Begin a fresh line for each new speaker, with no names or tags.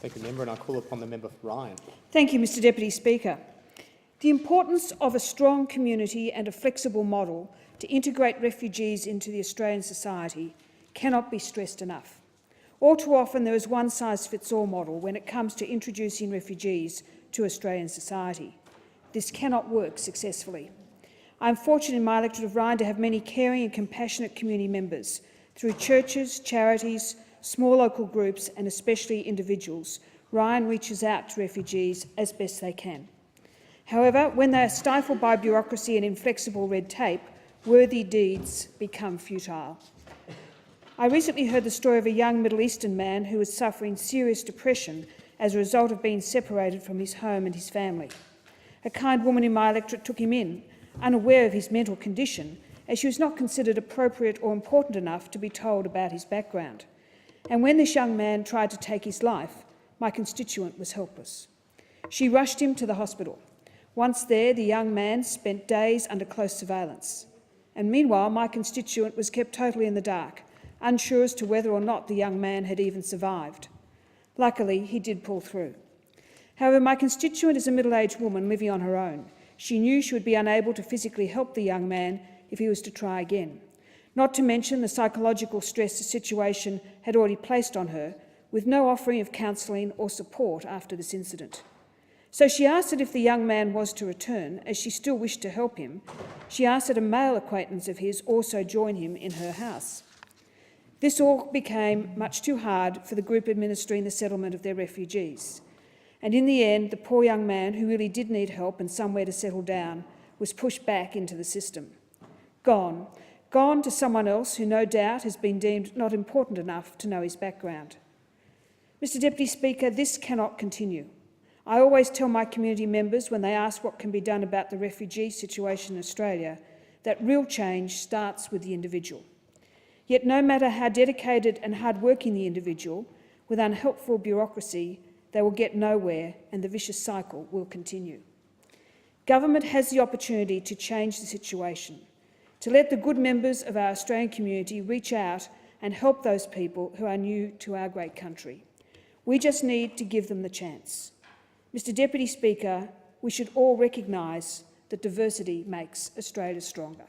Thank you, Member, and I call upon the member for Ryan.
Thank you, Mr Deputy Speaker. The importance of a strong community and a flexible model to integrate refugees into the Australian society cannot be stressed enough. All too often there is a one-size-fits-all model when it comes to introducing refugees to Australian society. This cannot work successfully. I am fortunate in my electorate of Ryan to have many caring and compassionate community members. Through churches, charities, small local groups and especially individuals, Ryan reaches out to refugees as best they can. However, when they are stifled by bureaucracy and inflexible red tape, worthy deeds become futile. I recently heard the story of a young Middle Eastern man who was suffering serious depression as a result of being separated from his home and his family. A kind woman in my electorate took him in, unaware of his mental condition, as she was not considered appropriate or important enough to be told about his background. And when this young man tried to take his life, my constituent was helpless. She rushed him to the hospital. Once there, the young man spent days under close surveillance. And meanwhile, my constituent was kept totally in the dark, unsure as to whether or not the young man had even survived. Luckily, he did pull through. However, my constituent is a middle-aged woman living on her own. She knew she would be unable to physically help the young man if he was to try again, not to mention the psychological stress the situation had already placed on her, with no offering of counselling or support after this incident. So she asked that if the young man was to return, as she still wished to help him, she asked that a male acquaintance of his also join him in her house. This all became much too hard for the group administering the settlement of their refugees. And in the end, the poor young man, who really did need help and somewhere to settle down, was pushed back into the system. Gone to someone else who no doubt has been deemed not important enough to know his background. Mr Deputy Speaker, this cannot continue. I always tell my community members when they ask what can be done about the refugee situation in Australia that real change starts with the individual. Yet no matter how dedicated and hard-working the individual, with unhelpful bureaucracy, they will get nowhere and the vicious cycle will continue. Government has the opportunity to change the situation, to let the good members of our Australian community reach out and help those people who are new to our great country. We just need to give them the chance. Mr Deputy Speaker, we should all recognise that diversity makes Australia stronger.